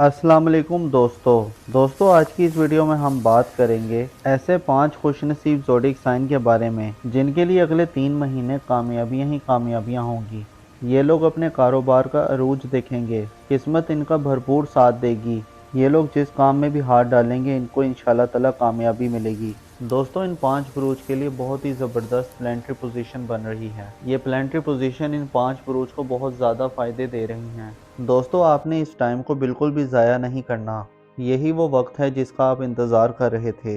अस्सलाम वालेकुम दोस्तों आज की इस वीडियो में हम बात करेंगे ऐसे 5 खुशनसीब ज़ोडिएक साइन के बारे में जिनके लिए अगले 3 महीने कामयाबियां ही कामयाबियां होंगी। ये लोग अपने कारोबार का अरूज देखेंगे, किस्मत इनका भरपूर साथ देगी। ये लोग जिस काम में भी हाथ डालेंगे इनको इंशाल्लाह ताला कामयाबी मिलेगी। दोस्तों इन 5 बुरूज के लिए बहुत ही ज़बरदस्त प्लानिटरी पोजीशन बन रही है। ये प्लानिटरी पोजीशन इन 5 बुरूज को बहुत ज़्यादा फ़ायदे दे रही हैं। दोस्तों आपने इस टाइम को बिल्कुल भी ज़ाया नहीं करना। यही वो वक्त है जिसका आप इंतज़ार कर रहे थे।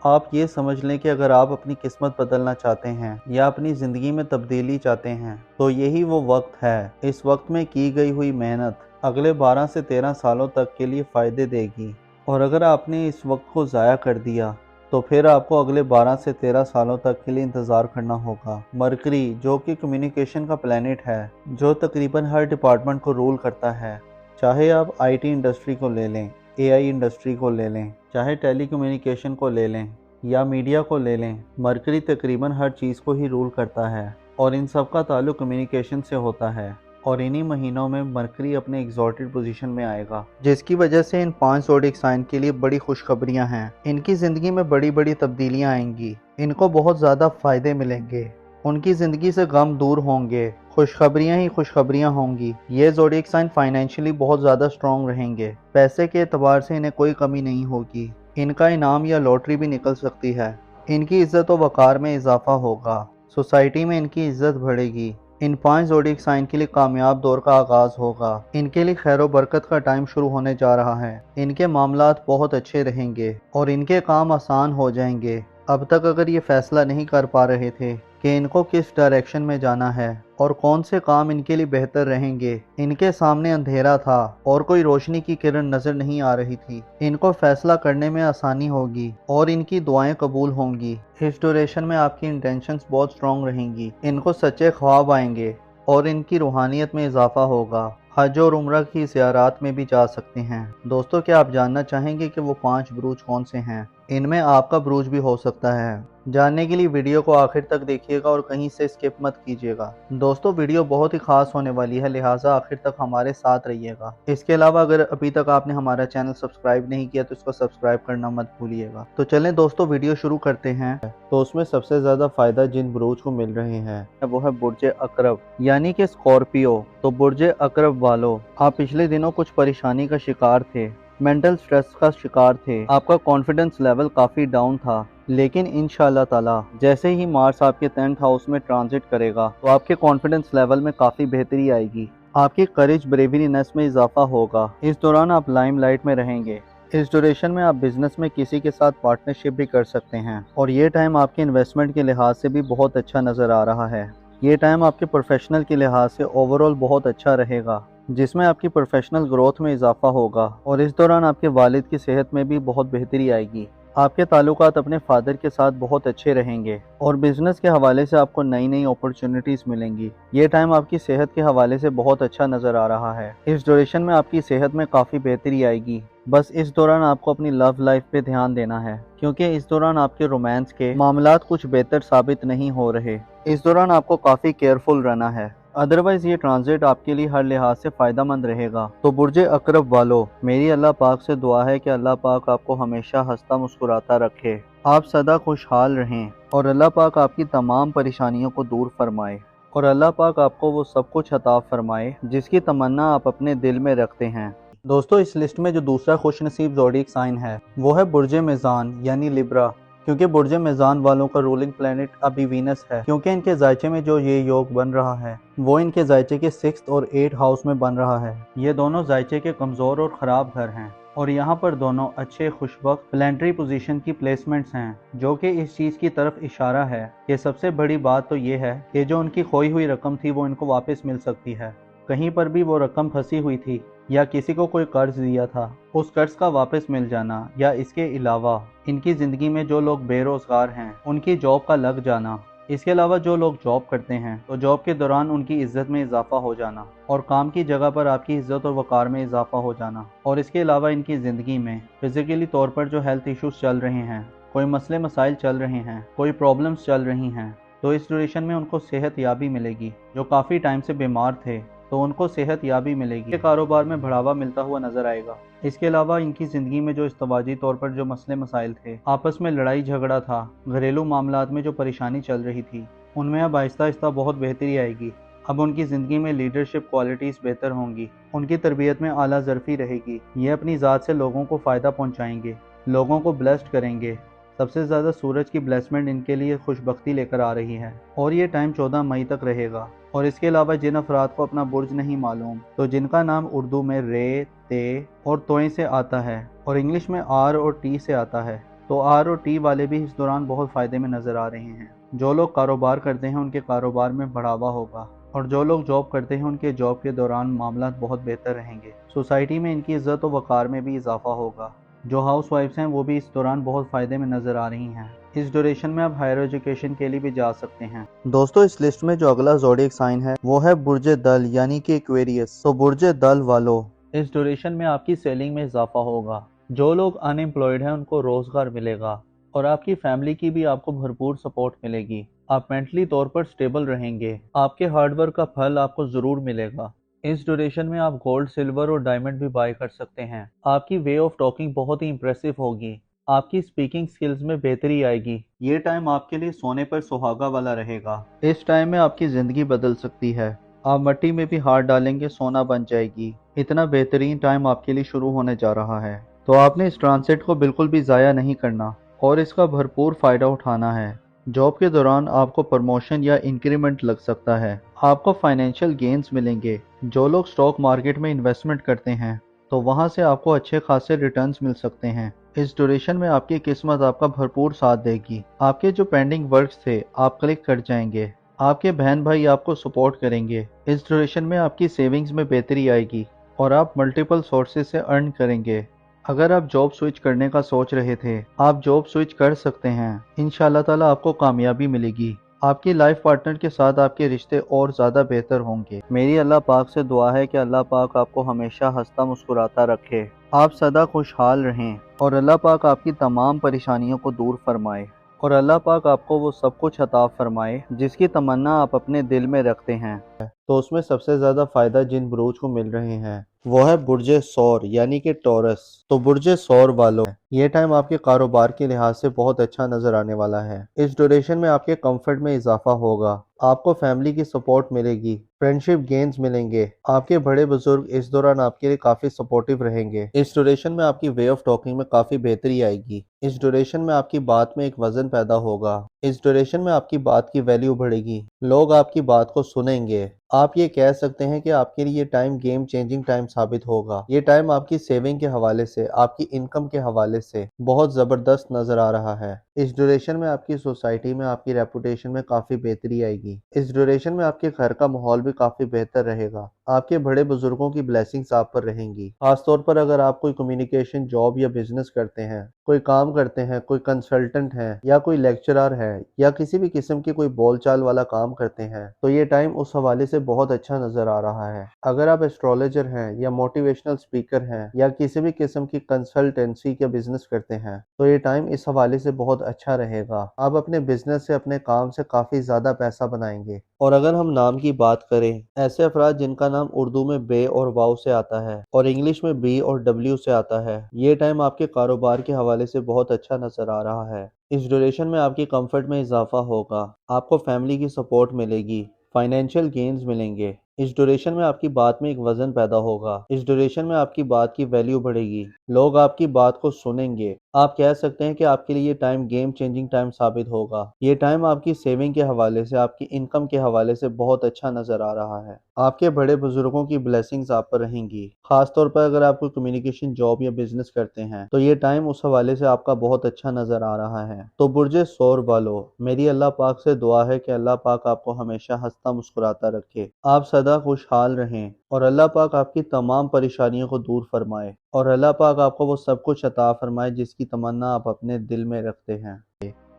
आप ये समझ लें कि अगर आप अपनी किस्मत बदलना चाहते हैं या अपनी ज़िंदगी में तब्दीली चाहते हैं तो यही वो वक्त है। इस वक्त में की गई हुई मेहनत अगले 12 से 13 सालों तक के लिए फ़ायदे देगी, और अगर आपने इस वक्त को ज़ाया कर दिया तो फिर आपको अगले 12 से 13 सालों तक के लिए इंतज़ार करना होगा। मरकरी जो कि कम्युनिकेशन का प्लैनेट है, जो तकरीबन हर डिपार्टमेंट को रूल करता है, चाहे आप आईटी इंडस्ट्री को ले लें, एआई इंडस्ट्री को ले लें, चाहे टेली कम्युनिकेशन को ले लें या मीडिया को ले लें, मरकरी तकरीबन हर चीज़ को ही रूल करता है और इन सब का ताल्लुक कम्युनिकेशन से होता है। और इन्हीं महीनों में मरकरी अपने एग्जॉल्टेड पोजीशन में आएगा, जिसकी वजह से इन 5 ज़ोडिएक साइन के लिए बड़ी खुशखबरियां हैं। इनकी ज़िंदगी में बड़ी बड़ी तब्दीलियां आएंगी, इनको बहुत ज़्यादा फ़ायदे मिलेंगे, उनकी ज़िंदगी से गम दूर होंगे, खुशखबरियां ही खुशखबरियां होंगी। ये ज़ोडिएक साइन फाइनेंशियली बहुत ज़्यादा स्ट्रॉन्ग रहेंगे, पैसे के एतबार से इन्हें कोई कमी नहीं होगी। इनका इनाम या लॉटरी भी निकल सकती है। इनकी इज़्ज़त व वक़ार में इजाफा होगा, सोसाइटी में इनकी इज़्ज़त बढ़ेगी। इन 5 ज़ोडिएक साइन के लिए कामयाब दौर का आगाज़ होगा। इनके लिए खैर व बरकत का टाइम शुरू होने जा रहा है। इनके मामलात बहुत अच्छे रहेंगे और इनके काम आसान हो जाएंगे। अब तक अगर ये फैसला नहीं कर पा रहे थे कि इनको किस डायरेक्शन में जाना है और कौन से काम इनके लिए बेहतर रहेंगे, इनके सामने अंधेरा था और कोई रोशनी की किरण नजर नहीं आ रही थी, इनको फैसला करने में आसानी होगी और इनकी दुआएं कबूल होंगी। इस ड्यूरेशन में आपकी इंटेंशंस बहुत स्ट्रॉन्ग रहेंगी, इनको सच्चे ख्वाब आएंगे और इनकी रूहानियत में इजाफा होगा। हज और उम्रा की ज़ियारात में भी जा सकते हैं। दोस्तों क्या आप जानना चाहेंगे कि वो 5 बुरूज कौन से हैं? इनमें आपका बुरूज भी हो सकता है। जानने के लिए वीडियो को आखिर तक देखिएगा और कहीं से स्किप मत कीजिएगा। दोस्तों वीडियो बहुत ही खास होने वाली है, लिहाजा आखिर तक हमारे साथ रहिएगा। इसके अलावा अगर अभी तक आपने हमारा चैनल सब्सक्राइब नहीं किया तो इसको सब्सक्राइब करना मत भूलिएगा। तो चलें दोस्तों वीडियो शुरू करते हैं। तो उसमें सबसे ज़्यादा फ़ायदा जिन बुरूज को मिल रहे हैं वो है बुर्ज अकरब यानी कि स्कॉर्पियो। तो बुर्ज अकरब वालों, आप पिछले दिनों कुछ परेशानी का शिकार थे, मेंटल स्ट्रेस का शिकार थे, आपका कॉन्फिडेंस लेवल काफ़ी डाउन था, लेकिन इंशाल्लाह ताला जैसे ही मार्स आपके 10th हाउस में ट्रांजिट करेगा तो आपके कॉन्फिडेंस लेवल में काफ़ी बेहतरी आएगी, आपकी करेज ब्रेवरीनेस में इजाफा होगा। इस दौरान आप लाइमलाइट में रहेंगे। इस ड्यूरेशन में आप बिजनेस में किसी के साथ पार्टनरशिप भी कर सकते हैं और ये टाइम आपके इन्वेस्टमेंट के लिहाज से भी बहुत अच्छा नज़र आ रहा है। ये टाइम आपके प्रोफेशनल के लिहाज से ओवरऑल बहुत अच्छा रहेगा, जिसमें आपकी प्रोफेशनल ग्रोथ में इजाफा होगा और इस दौरान आपके वालिद की सेहत में भी बहुत बेहतरी आएगी। आपके ताल्लुकात अपने फादर के साथ बहुत अच्छे रहेंगे और बिजनेस के हवाले से आपको नई नई अपॉर्चुनिटीज़ मिलेंगी। ये टाइम आपकी सेहत के हवाले से बहुत अच्छा नज़र आ रहा है। इस ड्यूरेशन में आपकी सेहत में काफ़ी बेहतरी आएगी। बस इस दौरान आपको अपनी लव लाइफ पे ध्यान देना है, क्योंकि इस दौरान आपके रोमांस के मामलात कुछ बेहतर साबित नहीं हो रहे। इस दौरान आपको काफ़ी केयरफुल रहना है, अदरवाइज ये ट्रांजिट आपके लिए हर लिहाज से फ़ायदा मंद रहेगा। तो बुर्ज अकरब वालों, मेरी अल्लाह पाक से दुआ है कि अल्लाह पाक आपको हमेशा हंसता मुस्कुराता रखे, आप सदा खुशहाल रहें और अल्लाह पाक आपकी तमाम परेशानियों को दूर फरमाए और अल्लाह पाक आपको वो सब कुछ अता फरमाए जिसकी तमन्ना आप अपने दिल में रखते हैं। दोस्तों इस लिस्ट में जो दूसरा खुशनसीब ज़ोडिएक साइन है वो है बुर्ज मीज़ान यानी लिब्रा, क्योंकि बुर्ज मीज़ान वालों का रूलिंग प्लैनेट अभी वीनस है, क्योंकि इनके जायचे में जो ये योग बन रहा है वो इनके जायचे के 6th और 8th हाउस में बन रहा है। ये दोनों जायचे के कमज़ोर और ख़राब घर हैं और यहाँ पर दोनों अच्छे खुशबख्त प्लानिटरी पोजीशन की प्लेसमेंट्स हैं, जो कि इस चीज़ की तरफ इशारा है कि सबसे बड़ी बात तो ये है कि जो उनकी खोई हुई रकम थी वो इनको वापस मिल सकती है। कहीं पर भी वो रकम फंसी हुई थी या किसी को कोई कर्ज दिया था, उस कर्ज का वापस मिल जाना, या इसके अलावा इनकी ज़िंदगी में जो लोग बेरोज़गार हैं उनकी जॉब का लग जाना, इसके अलावा जो लोग जॉब करते हैं तो जॉब के दौरान उनकी इज़्ज़त में इजाफा हो जाना और काम की जगह पर आपकी इज़्ज़त और वक़ार में इजाफा हो जाना, और इसके अलावा इनकी ज़िंदगी में फिज़िकली तौर पर जो हेल्थ इश्यूज़ चल रहे हैं, कोई मसले मसाइल चल रहे हैं, कोई प्रॉब्लम्स चल रही हैं, तो इस ड्यूरेशन में उनको सेहत याबी मिलेगी। जो काफ़ी टाइम से बीमार थे तो उनको सेहत याबी मिलेगी, ये कारोबार में बढ़ावा मिलता हुआ नजर आएगा। इसके अलावा इनकी ज़िंदगी में जो इस्तवाजी तौर पर जो मसले मसाइल थे, आपस में लड़ाई झगड़ा था, घरेलू मामलात में जो परेशानी चल रही थी, उनमें अब आहिस्ता आहिस्ता बहुत बेहतरी आएगी। अब उनकी ज़िंदगी में लीडरशिप क्वालिटीज़ बेहतर होंगी, उनकी तरबियत में आला ज़रफ़ी रहेगी, ये अपनी ज़ात से लोगों को फ़ायदा पहुँचाएंगे, लोगों को ब्लेस्ड करेंगे। सबसे ज़्यादा सूरज की ब्लेसमेंट इनके लिए खुशबख्ती लेकर आ रही है और ये टाइम 14 मई तक रहेगा। और इसके अलावा जिन अफराद को अपना बुर्ज नहीं मालूम, तो जिनका नाम उर्दू में रे, ते और तोए से आता है और इंग्लिश में आर और टी से आता है, तो आर और टी वाले भी इस दौरान बहुत फ़ायदे में नज़र आ रहे हैं। जो लोग कारोबार करते हैं उनके कारोबार में बढ़ावा होगा और जो लोग जॉब करते हैं उनके जॉब के दौरान मामला बहुत बेहतर रहेंगे। सोसाइटी में इनकी इज़्ज़त और वक़ार में भी इजाफा होगा। जो हाउस वाइफ्स हैं वो भी इस दौरान बहुत फ़ायदे में नज़र आ रही हैं। इस ड्यूरेशन में आप हायर एजुकेशन के लिए भी जा सकते हैं। दोस्तों, इस लिस्ट में जो अगला ज़ोडिएक साइन है वो है बुर्ज दल यानी कि एक्वेरियस। तो बुर्ज दल वालों, इस ड्यूरेशन में आपकी सेलिंग में इजाफा होगा। जो लोग अनएम्प्लॉयड हैं उनको रोज़गार मिलेगा और आपकी फैमिली की भी आपको भरपूर सपोर्ट मिलेगी। आप मेंटली तौर पर स्टेबल रहेंगे, आपके हार्डवर्क का फल आपको ज़रूर मिलेगा। इस ड्यूरेशन में आप गोल्ड, सिल्वर और डायमंड भी बाय कर सकते हैं। आपकी वे ऑफ टॉकिंग बहुत ही इंप्रेसिव होगी, आपकी स्पीकिंग स्किल्स में बेहतरी आएगी। ये टाइम आपके लिए सोने पर सुहागा वाला रहेगा। इस टाइम में आपकी ज़िंदगी बदल सकती है। आप मिट्टी में भी हाथ डालेंगे, सोना बन जाएगी। इतना बेहतरीन टाइम आपके लिए शुरू होने जा रहा है, तो आपने इस ट्रांसिट को बिल्कुल भी ज़ाया नहीं करना और इसका भरपूर फ़ायदा उठाना है। जॉब के दौरान आपको प्रमोशन या इंक्रीमेंट लग सकता है, आपको फाइनेंशियल गेन्स मिलेंगे। जो लोग स्टॉक मार्केट में इन्वेस्टमेंट करते हैं तो वहां से आपको अच्छे खासे रिटर्न्स मिल सकते हैं। इस ड्यूरेशन में आपकी किस्मत आपका भरपूर साथ देगी। आपके जो पेंडिंग वर्क्स थे आप क्लिक कर जाएंगे, आपके बहन भाई आपको सपोर्ट करेंगे। इस ड्यूरेशन में आपकी सेविंग्स में बेहतरी आएगी और आप मल्टीपल सोर्सेज से अर्न करेंगे। अगर आप जॉब स्विच करने का सोच रहे थे, आप जॉब स्विच कर सकते हैं। इंशाल्लाह ताला आपको कामयाबी मिलेगी। आपकी लाइफ पार्टनर के साथ आपके रिश्ते और ज़्यादा बेहतर होंगे। मेरी अल्लाह पाक से दुआ है कि अल्लाह पाक आपको हमेशा हंसता मुस्कुराता रखे, आप सदा खुशहाल रहें और अल्लाह पाक आपकी तमाम परेशानियों को दूर फरमाए और अल्लाह पाक आपको वो सब कुछ अता फरमाए जिसकी तमन्ना आप अपने दिल में रखते हैं। तो उसमें सबसे ज़्यादा फ़ायदा जिन बुरूज को मिल रहे हैं वो है बुर्ज सौर यानी कि टॉरस। तो बुर्ज सौर वालों, ये टाइम आपके कारोबार के लिहाज से बहुत अच्छा नजर आने वाला है। इस ड्यूरेशन में आपके कंफर्ट में इजाफा होगा, आपको फैमिली की सपोर्ट मिलेगी, फ्रेंडशिप गेन्स मिलेंगे। आपके बड़े बुजुर्ग इस दौरान आपके लिए काफी सपोर्टिव रहेंगे। इस ड्यूरेशन में आपकी वे ऑफ टॉकिंग में काफी बेहतरी आएगी। इस ड्यूरेशन में आपकी बात में एक वजन पैदा होगा। इस ड्यूरेशन में आपकी बात की वैल्यू बढ़ेगी, लोग आपकी बात को सुनेंगे। आप ये कह सकते हैं कि आपके लिए ये टाइम गेम चेंजिंग टाइम साबित होगा। ये टाइम आपकी सेविंग के हवाले से, आपकी इनकम के हवाले से बहुत जबरदस्त नजर आ रहा है। इस ड्यूरेशन में आपकी सोसाइटी में आपकी रेपुटेशन में काफी बेहतरी आएगी। इस ड्यूरेशन में आपके घर का माहौल भी काफी बेहतर रहेगा। आपके बड़े बुजुर्गों की ब्लेसिंग्स आप पर रहेंगी। खासतौर पर अगर आप कोई कम्युनिकेशन जॉब या बिजनेस करते हैं, कोई काम करते हैं, कोई कंसल्टेंट है या कोई लेक्चरर है या किसी भी किस्म की कोई बोलचाल वाला काम करते हैं, तो ये टाइम उस हवाले से बहुत अच्छा नजर आ रहा है। अगर आप एस्ट्रोलॉजर हैं या मोटिवेशनल स्पीकर हैं या किसी भी किस्म की कंसल्टेंसी का बिजनेस करते हैं, तो ये टाइम इस हवाले से बहुत अच्छा रहेगा। आप अपने बिजनेस से, अपने काम से काफी ज्यादा पैसा बनाएंगे। और अगर हम नाम की बात करें, ऐसे अफराद जिनका नाम उर्दू में बे और वाव से आता है और इंग्लिश में बी और डब्ल्यू से आता है, ये टाइम आपके कारोबार के हवाले से बहुत अच्छा नजर आ रहा है। इस ड्यूरेशन में आपकी कंफर्ट में इजाफा होगा, आपको फैमिली की सपोर्ट मिलेगी, फाइनेंशियल गेन्स मिलेंगे। इस ड्यूरेशन में आपकी बात में एक वजन पैदा होगा। इस ड्यूरेशन में आपकी बात की वैल्यू बढ़ेगी, लोग आपकी बात को सुनेंगे। आप कह सकते हैं कि आपके लिए ये टाइम गेम चेंजिंग टाइम साबित होगा। ये टाइम आपकी सेविंग के हवाले से, आपकी इनकम के हवाले से बहुत अच्छा नजर आ रहा है। आपके बड़े बुजुर्गों की ब्लेसिंग्स आप पर रहेंगी। खासतौर पर अगर आप कोई कम्युनिकेशन जॉब या बिजनेस करते हैं, तो ये टाइम उस हवाले से आपका बहुत अच्छा नजर आ रहा है। तो बुर्ज सौर वालों, मेरी अल्लाह पाक से दुआ है कि अल्लाह पाक आपको हमेशा हंसता मुस्कुराता रखे, आप सदा खुशहाल रहें और अल्लाह पाक आपकी तमाम परेशानियों को दूर फरमाए और अल्लाह पाक आपको वो सब कुछ अता फरमाए जिसकी तमन्ना आप अपने दिल में रखते हैं।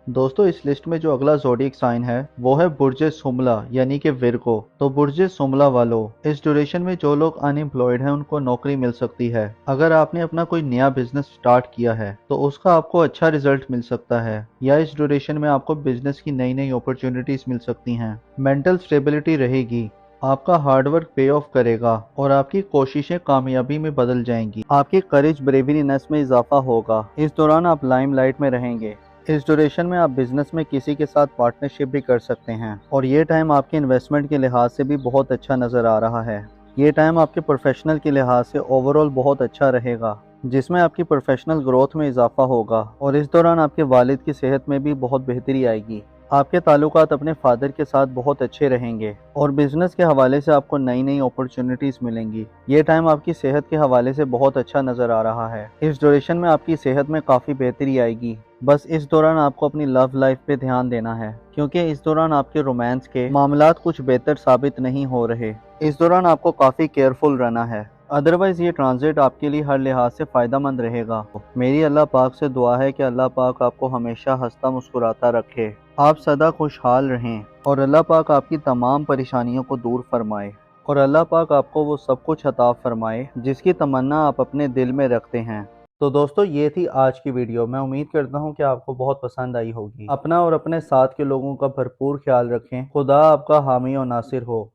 दोस्तों, इस लिस्ट में जो अगला ज़ोडिएक साइन है वो है बुर्ज सुमला यानी कि विर्गो। तो बुर्ज सुमला वालों, इस ड्यूरेशन में जो लोग अनएम्प्लॉयड हैं उनको नौकरी मिल सकती है। अगर आपने अपना कोई नया बिजनेस स्टार्ट किया है तो उसका आपको अच्छा रिजल्ट मिल सकता है, या इस ड्यूरेशन में आपको बिजनेस की नई नई अपॉर्चुनिटीज मिल सकती हैं। मेंटल स्टेबिलिटी रहेगी, آپ کا ہارڈ ورک پے آف کرے گا اور آپ کی کوششیں کامیابی میں بدل جائیں گی۔ آپ کی کریج بریورینس میں اضافہ ہوگا۔ اس دوران آپ لائم لائٹ میں رہیں گے۔ اس ڈیوریشن میں آپ بزنس میں کسی کے ساتھ پارٹنرشپ بھی کر سکتے ہیں اور یہ ٹائم آپ کے انویسٹمنٹ کے لحاظ سے بھی بہت اچھا نظر آ رہا ہے۔ یہ ٹائم آپ کے پروفیشنل کے لحاظ سے اوورآل بہت اچھا رہے گا، جس میں آپ کی پروفیشنل گروتھ میں اضافہ ہوگا اور اس دوران آپ کے والد کی صحت میں بھی بہت بہتری آئے گی۔ آپ کے تعلقات اپنے فادر کے ساتھ بہت اچھے رہیں گے اور بزنس کے حوالے سے آپ کو نئی نئی اپرچونٹیز ملیں گی۔ یہ ٹائم آپ کی صحت کے حوالے سے بہت اچھا نظر آ رہا ہے۔ اس ڈیوریشن میں آپ کی صحت میں کافی بہتری آئے گی۔ بس اس دوران آپ کو اپنی لو لائف پہ دھیان دینا ہے، کیونکہ اس دوران آپ کے رومانس کے معاملات کچھ بہتر ثابت نہیں ہو رہے۔ اس دوران آپ کو کافی کیئرفل رہنا ہے، ادروائز یہ ٹرانزٹ آپ کے لیے ہر لحاظ سے فائدہ مند رہے گا۔ میری اللہ پاک سے دعا ہے کہ اللہ پاک آپ کو ہمیشہ ہنستا مسکراتا رکھے، آپ سدا خوشحال رہیں اور اللہ پاک آپ کی تمام پریشانیوں کو دور فرمائے اور اللہ پاک آپ کو وہ سب کچھ عطا فرمائے جس کی تمنا آپ اپنے دل میں رکھتے ہیں۔ تو دوستو، یہ تھی آج کی ویڈیو۔ میں امید کرتا ہوں کہ آپ کو بہت پسند آئی ہوگی۔ اپنا اور اپنے ساتھ کے لوگوں کا بھرپور خیال رکھیں۔ خدا آپ کا حامی و ناصر ہو۔